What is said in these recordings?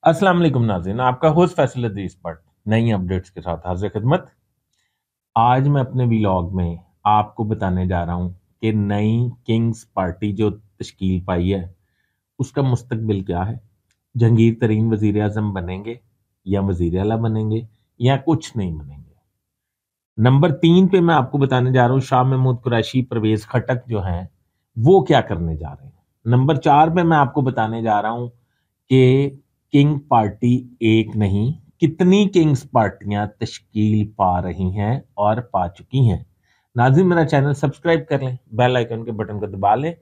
अस्सलाम वालेकुम नाज़रीन, आपका होस्ट फैसल अजीज पर नई अपडेट्स के साथ हाजिर खिदमत। आज मैं अपने व्लॉग में आपको बताने जा रहा हूं कि नई किंग्स पार्टी जो तश्कील पाई है उसका मुस्तकबिल क्या है। जहांगीर तरीन वजीर आजम बनेंगे या वजीर आला बनेंगे या कुछ नहीं बनेंगे। नंबर 3 पे मैं आपको बताने जा रहा हूँ शाह महमूद कुरैशी परवेज खटक जो हैं वो क्या करने जा रहे हैं। नंबर 4 पे मैं आपको बताने जा रहा हूँ कि किंग पार्टी एक नहीं कितनी किंग्स पार्टियां तश्कील पा रही हैं और पा चुकी हैं। नाज़रीन, मेरा चैनल सब्सक्राइब कर लें, बेल आइकन के बटन को दबा लें,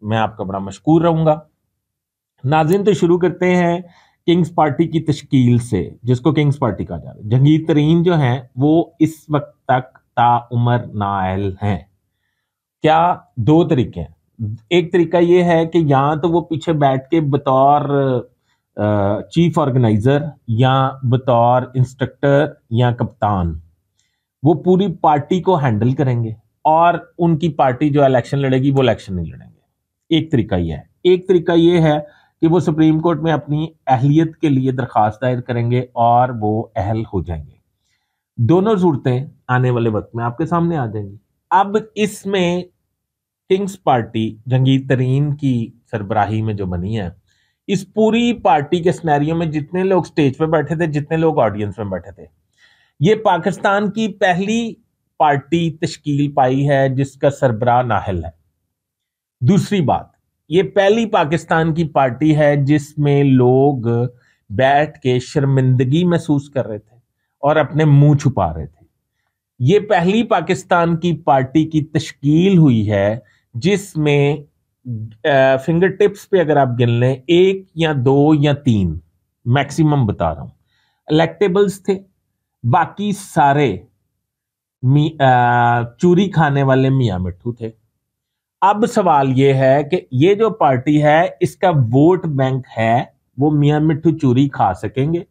मैं आपका बड़ा मशकूर रहूंगा। नाज़रीन, तो शुरू करते हैं किंग्स पार्टी की तश्कील से, जिसको किंग्स पार्टी कहा जा रहा है। जहांगीर तरीन जो हैं वो इस वक्त तक ताउमर नाअहल हैं। क्या दो तरीके हैं। एक तरीका ये है कि या तो वो पीछे बैठ के बतौर चीफ ऑर्गेनाइजर या बतौर इंस्ट्रक्टर या कप्तान वो पूरी पार्टी को हैंडल करेंगे और उनकी पार्टी जो इलेक्शन लड़ेगी वो इलेक्शन नहीं लड़ेंगे। एक तरीका ये है। एक तरीका ये है कि वो सुप्रीम कोर्ट में अपनी अहलियत के लिए दरखास्त दायर करेंगे और वो अहल हो जाएंगे। दोनों सूरतें आने वाले वक्त में आपके सामने आ जाएंगी। अब इसमें किंग्स पार्टी जहांगीर तरीन की सरबराही में जो बनी है, इस पूरी पार्टी के सिनेरियो में जितने लोग स्टेज पे बैठे थे, जितने लोग ऑडियंस में बैठे थे, ये पाकिस्तान की पहली पार्टी तश्कील पाई है जिसका सरबराह नाहल है। दूसरी बात, ये पहली पाकिस्तान की पार्टी है जिसमें लोग बैठ के शर्मिंदगी महसूस कर रहे थे और अपने मुंह छुपा रहे थे। ये पहली पाकिस्तान की पार्टी की तश्कील हुई है जिसमें फिंगर टिप्स पे अगर आप गिन लें 1 या 2 या 3 मैक्सिमम बता रहा हूं इलेक्टेबल्स थे, बाकी सारे चूरी खाने वाले मियां मिट्ठू थे। अब सवाल यह है कि ये जो पार्टी है इसका वोट बैंक है वो मियां मिट्ठू चूरी खा सकेंगे?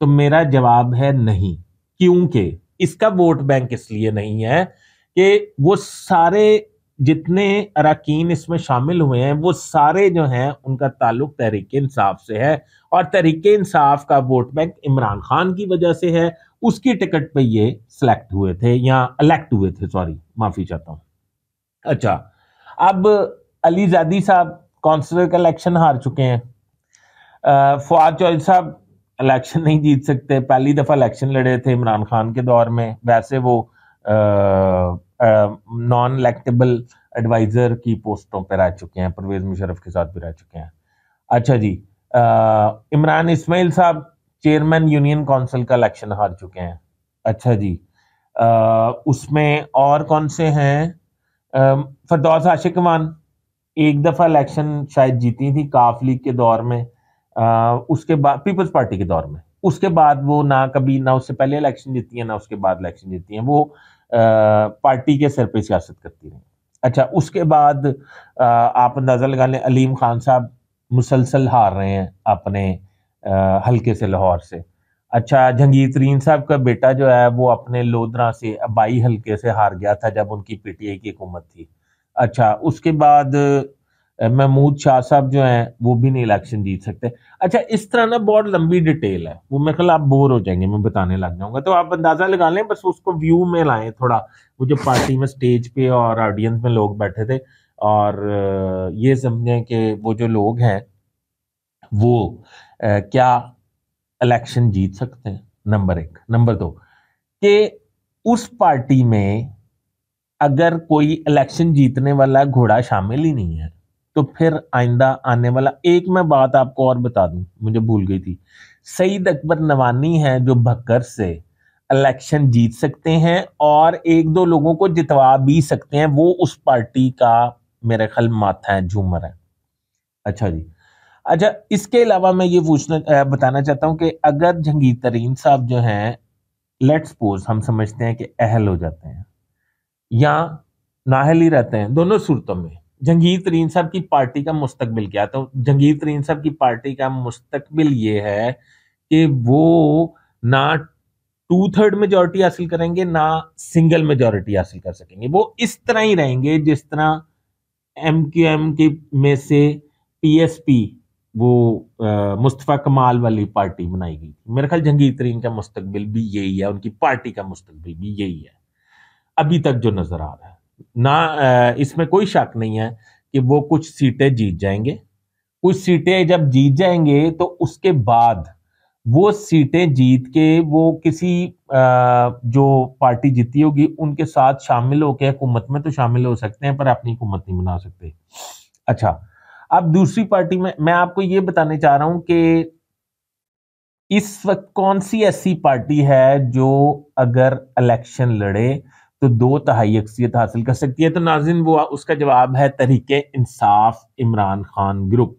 तो मेरा जवाब है नहीं। क्योंकि इसका वोट बैंक इसलिए नहीं है कि वो सारे जितने अरकान इसमें शामिल हुए हैं वो सारे जो हैं उनका ताल्लुक तहरीक इंसाफ से है और तहरीक इंसाफ का वोट बैंक इमरान खान की वजह से है। उसकी टिकट पे ये सिलेक्ट हुए थे या इलेक्ट हुए थे, सॉरी माफी चाहता हूं। अच्छा, अब अली जादी साहब काउंसिलर का इलेक्शन हार चुके हैं। फवाद चौधरी साहब इलेक्शन नहीं जीत सकते, पहली दफा इलेक्शन लड़े थे इमरान खान के दौर में। वैसे वो नॉन इलेक्टेबल एडवाइजर की पोस्टों पर रह चुके हैं, परवेज मुशर्रफ के साथ भी रह चुके हैं। अच्छा जी, इमरान इस्माइल साहब चेयरमैन यूनियन काउंसिल का इलेक्शन हार चुके हैं। अच्छा जी, उसमें और कौन से हैं? फरदौस आशिकवान एक दफा इलेक्शन शायद जीती थी काफ लीग के दौर में, उसके बाद पीपल्स पार्टी के दौर में। उसके बाद वो ना कभी, ना उससे पहले इलेक्शन जीती है ना उसके बाद इलेक्शन जीती है। वो पार्टी के सर पे सियासत करती रही। अच्छा, उसके बाद आप अंदाजा लगा लें अलीम खान साहब मुसलसल हार रहे हैं अपने हल्के से, लाहौर से। अच्छा, जहांगीर तरीन साहब का बेटा जो है वो अपने लोधरा से अबाई हल्के से हार गया था जब उनकी पीटीआई की हुकूमत थी। अच्छा, उसके बाद महमूद शाह साहब जो हैं वो भी नहीं इलेक्शन जीत सकते। अच्छा, इस तरह ना बहुत लंबी डिटेल है, वो मैं कल आप बोर हो जाएंगे, मैं बताने लग जाऊंगा, तो आप अंदाजा लगा लें, बस उसको व्यू में लाएं थोड़ा। वो जो पार्टी में स्टेज पे और ऑडियंस में लोग बैठे थे और ये समझें कि वो जो लोग हैं वो क्या इलेक्शन जीत सकते हैं, नंबर 1। नंबर 2 कि उस पार्टी में अगर कोई इलेक्शन जीतने वाला घोड़ा शामिल ही नहीं है तो फिर आइंदा आने वाला, एक मैं बात आपको और बता दूं, मुझे भूल गई थी, सईद अकबर नवानी है जो भक्कर से इलेक्शन जीत सकते हैं और एक दो लोगों को जितवा भी सकते हैं। वो उस पार्टी का मेरे ख्याल माथा है, झूमर है। अच्छा जी, अच्छा, इसके अलावा मैं ये बताना चाहता हूं कि अगर जहांगीर तरीन साहब जो हैं, लेट्स सपोज हम समझते हैं कि अहल हो जाते हैं या नाअहल ही रहते हैं, दोनों सूरतों में जहांगीर तरीन साहब की पार्टी का मुस्तकबिल क्या? तो जहांगीर तरीन साहब की पार्टी का मुस्तकबिल ये है कि वो ना 2/3 मेजोरिटी हासिल करेंगे ना सिंगल मेजोरिटी हासिल कर सकेंगे। वो इस तरह ही रहेंगे जिस तरह MQM के में से PSP وہ مصطفیٰ کمال والی پارٹی بنائی گئی تھی. میرا خیال جہانگیر ترین کا مستقبل بھی یہی ہے، ان کی پارٹی کا مستقبل بھی یہی ہے ابھی تک جو نظر آ رہا ہے. نہ اس میں کوئی شک نہیں ہے کہ وہ کچھ سیٹیں جیت جائیں گے. کچھ سیٹیں جب جیت جائیں گے تو اس کے بعد وہ سیٹیں جیت کے وہ کسی جو پارٹی جیتی ہوگی ان کے ساتھ شامل ہو کے حکومت میں تو شامل ہو سکتے ہیں، پر اپنی حکومت نہیں بنا سکتے. اچھا، اب دوسری پارٹی میں آپ کو یہ بتانے چاہ رہا ہوں کہ اس وقت کون سی ایسی پارٹی ہے جو اگر الیکشن لڑے تو 2/3 اکثریت حاصل کر سکتی ہے. تو ناظرین وہ اس کا جواب ہے تحریک انصاف، عمران خان گروپ.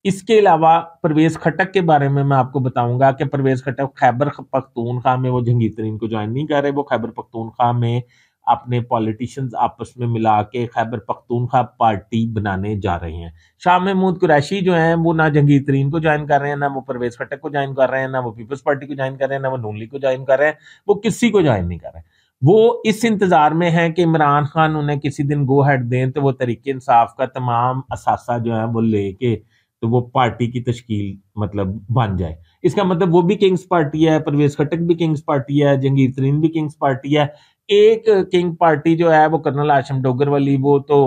اس کے علاوہ پرویز خٹک کے بارے میں آپ کو بتاؤں گا کہ پرویز خٹک خیبر پختونخوا میں وہ جہانگیر ترین کو جوائن نہیں کر رہے، وہ خیبر پختونخوا میں اپنے پولیٹیشنز آپس میں ملا کے خیبر پختونخوا پارٹی بنانے جا رہے ہیں. شاہ محمود قریشی جو ہیں وہ نہ جہانگیر ترین کو جوائن کر رہے ہیں، نہ وہ پرویز خٹک کو جوائن کر رہے ہیں، نہ وہ پیپلز پارٹی کو جوائن کر رہے ہیں، نہ وہ نون لیگ کو جوائن کر رہے ہیں. وہ کسی کو جوائن نہیں کر رہے. وہ اس انتظار میں ہیں کہ عمران خان انہیں کسی دن گو ہیڈ دیں تو وہ تحریک انصاف کا تمام اثاثہ جو ہے وہ لے کے تو وہ پارٹی کی تشکیل مطلب بن جائے. اس کا مطلب وہ بھی کنگز پارٹی ہے، پرویز خٹک بھی کنگز پارٹی ہے، جہانگیر ترین بھی کنگز پارٹی ہے. ایک کنگ پارٹی جو ہے وہ کرنل ہاشم ڈوگر والی، وہ تو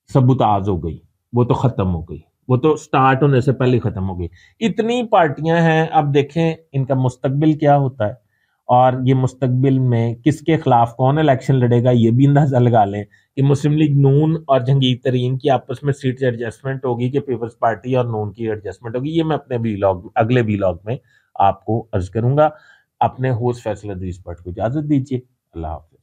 سبوتاز ہو گئی، وہ تو ختم ہو گئی، وہ تو سٹارٹ ہونے سے پہلے ختم ہو گئی. اتنی پارٹیاں ہیں. اب دیکھیں ان کا مستقبل کیا ہوتا ہے اور یہ مستقبل میں کس کے خلاف کون الیکشن لڑے گا. یہ بھی اندازہ لگا لیں کہ مسلم لیگ نون اور جہانگیر ترین کی آپس میں سیٹ ایڈجسٹمنٹ ہوگی کہ پیپلز پارٹی اور نون کی ایڈجسٹمنٹ ہوگی. یہ میں اپنے اگلے ویلاگ میں آپ کو عرض کروں گا. اپنے ہوسٹ فیصل ادریس بٹ کو اجازت دیجیے. اللہ حافظ.